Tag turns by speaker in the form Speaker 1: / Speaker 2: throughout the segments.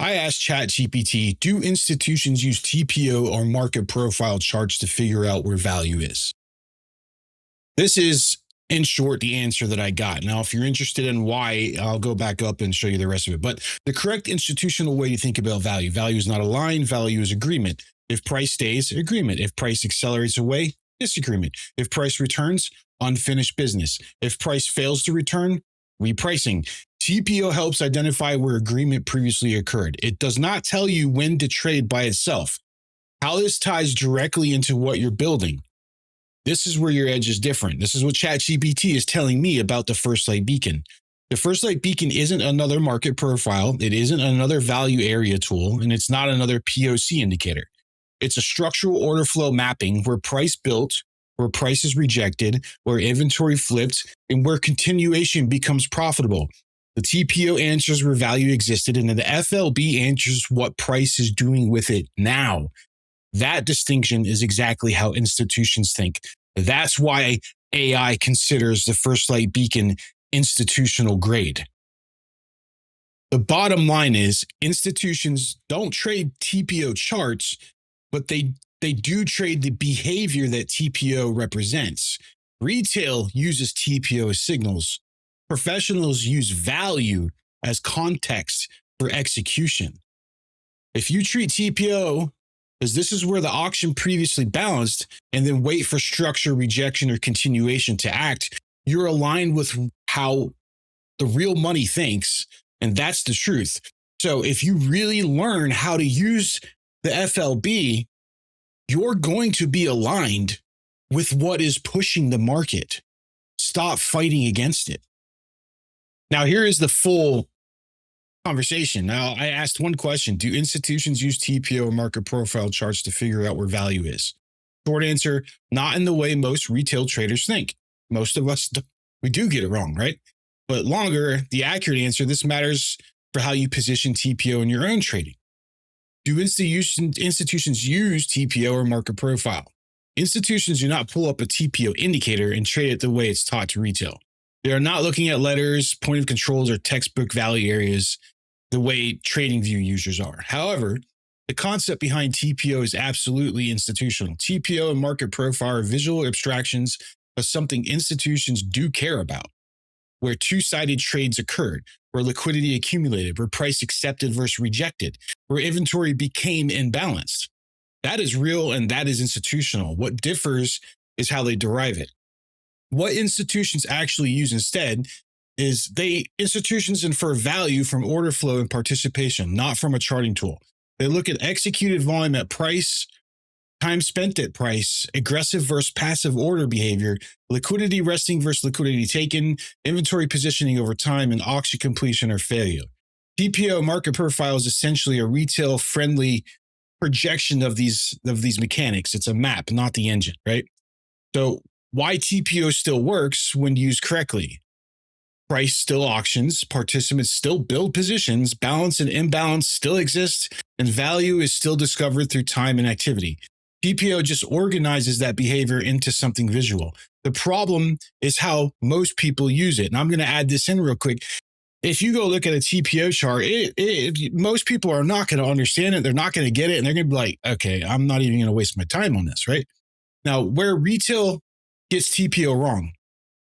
Speaker 1: I asked ChatGPT, do institutions use TPO or market profile charts to figure out where value is? This is, in short, the answer that I got. Now, if you're interested in why, I'll go back up and show you the rest of it. But the correct institutional way to think about value is not a line, value is agreement. If price stays, agreement. If price accelerates away, disagreement. If price returns, unfinished business. If price fails to return, repricing. TPO helps identify where agreement previously occurred. It does not tell you when to trade by itself. How this ties directly into what you're building. This is where your edge is different. This is what ChatGPT is telling me about the First Light Beacon. The First Light Beacon isn't another market profile. It isn't another value area tool, and it's not another POC indicator. It's a structural order flow mapping where price built, where price is rejected, where inventory flipped, and where continuation becomes profitable. The TPO answers where value existed, and the FLB answers what price is doing with it now. That distinction is exactly how institutions think. That's why AI considers the First Light Beacon institutional grade. The bottom line is institutions don't trade TPO charts, but they do trade the behavior that TPO represents. Retail uses TPO as signals. Professionals use value as context for execution. If you treat TPO as this is where the auction previously balanced and then wait for structure, rejection, or continuation to act, you're aligned with how the real money thinks, and that's the truth. So if you really learn how to use the FLB, you're going to be aligned with what is pushing the market. Stop fighting against it. Now, here is the full conversation. Now, I asked one question. Do institutions use TPO or market profile charts to figure out where value is? Short answer, not in the way most retail traders think. Most of us, we do get it wrong, right? But longer, the accurate answer, this matters for how you position TPO in your own trading. Do institutions use TPO or market profile? Institutions do not pull up a TPO indicator and trade it the way it's taught to retail. They are not looking at letters, point of controls, or textbook value areas the way TradingView users are. However, the concept behind TPO is absolutely institutional. TPO and market profile are visual abstractions of something institutions do care about, where two-sided trades occurred, where liquidity accumulated, where price accepted versus rejected, where inventory became imbalanced. That is real and that is institutional. What differs is how they derive it. What institutions actually use instead is institutions infer value from order flow and participation, not from a charting tool. They look at executed volume at price, time spent at price, aggressive versus passive order behavior, liquidity resting versus liquidity taken, inventory positioning over time, and auction completion or failure. TPO market profile is essentially a retail-friendly projection of these mechanics. It's a map, not the engine, right? So why TPO still works when used correctly? Price still auctions, participants still build positions, balance and imbalance still exist, and value is still discovered through time and activity. TPO just organizes that behavior into something visual. The problem is how most people use it. And I'm going to add this in real quick. If you go look at a TPO chart, most people are not going to understand it. They're not going to get it. And they're going to be like, okay, I'm not even going to waste my time on this, right? Now, where retail gets TPO wrong,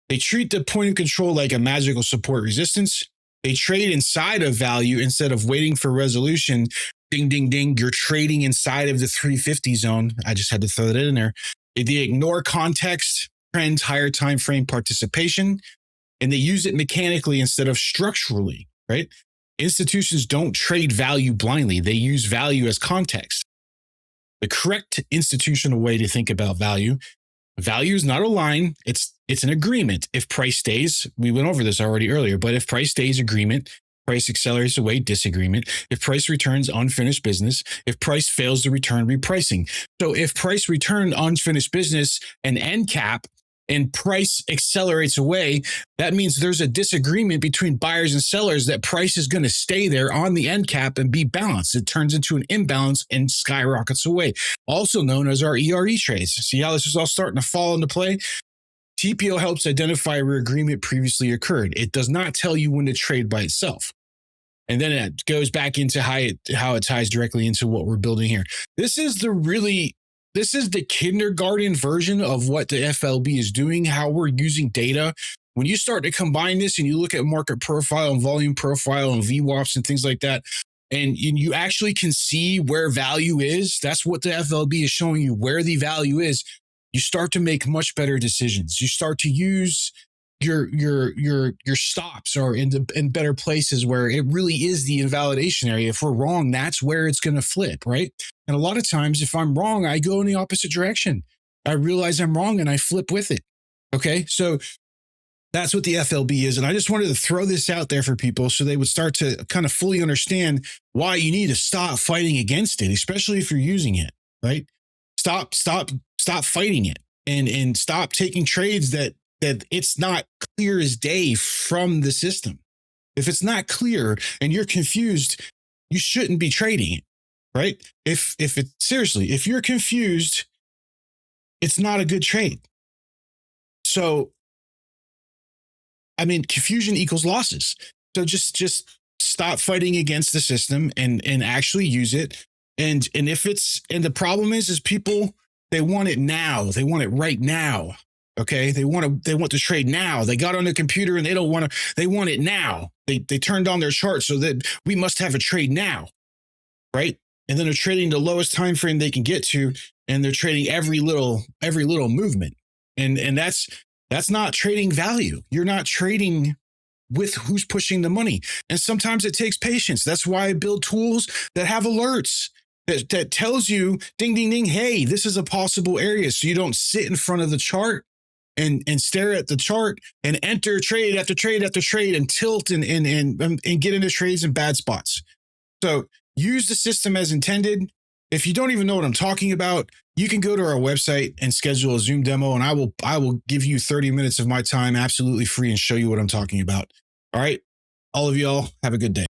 Speaker 1: they treat the point of control like a magical support resistance. They trade inside of value instead of waiting for resolution. Ding, ding, ding. You're trading inside of the 350 zone. I just had to throw that in there. They ignore context, trends, higher time frame participation, and they use it mechanically instead of structurally, right? Institutions don't trade value blindly. They use value as context. The correct institutional way to think about value is not a line. It's an agreement. If price stays, we went over this already earlier, but if price stays, agreement. Price accelerates away, disagreement. If price returns, unfinished business. If price fails to return, repricing. So if price returned unfinished business and end cap and price accelerates away, that means there's a disagreement between buyers and sellers that price is going to stay there on the end cap and be balanced. It turns into an imbalance and skyrockets away, also known as our ERE trades. See how this is all starting to fall into play? TPO helps identify where agreement previously occurred. It does not tell you when to trade by itself. And then it goes back into how it ties directly into what we're building here. This is the kindergarten version of what the FLB is doing, how we're using data. When you start to combine this and you look at market profile and volume profile and VWAPs and things like that, and you actually can see where value is, that's what the FLB is showing you, where the value is. You start to make much better decisions. You start to use your stops are in better places where it really is the invalidation area. If we're wrong, that's where it's going to flip, right? And a lot of times, if I'm wrong, I go in the opposite direction. I realize I'm wrong and I flip with it. Okay, so that's what the FLB is. And I just wanted to throw this out there for people so they would start to kind of fully understand why you need to stop fighting against it, especially if you're using it, right? Stop fighting it and stop taking trades that it's not clear as day from the system. If it's not clear and you're confused, you shouldn't be trading it, right? If you're confused, it's not a good trade. So, I mean, confusion equals losses. So just stop fighting against the system and actually use it. And the problem is people, they want it now. They want it right now. Okay. They want to trade now. They got on the computer and they want it now. They turned on their chart so that we must have a trade now. Right. And then they're trading the lowest time frame they can get to, and they're trading every little movement. And that's not trading value. You're not trading with who's pushing the money. And sometimes it takes patience. That's why I build tools that have alerts that tells you, ding, ding, ding, hey, this is a possible area. So you don't sit in front of the chart and stare at the chart and enter trade after trade after trade and tilt and get into trades in bad spots. So use the system as intended. If you don't even know what I'm talking about, you can go to our website and schedule a Zoom demo, and I will give you 30 minutes of my time absolutely free and show you what I'm talking about. All right. All of y'all have a good day.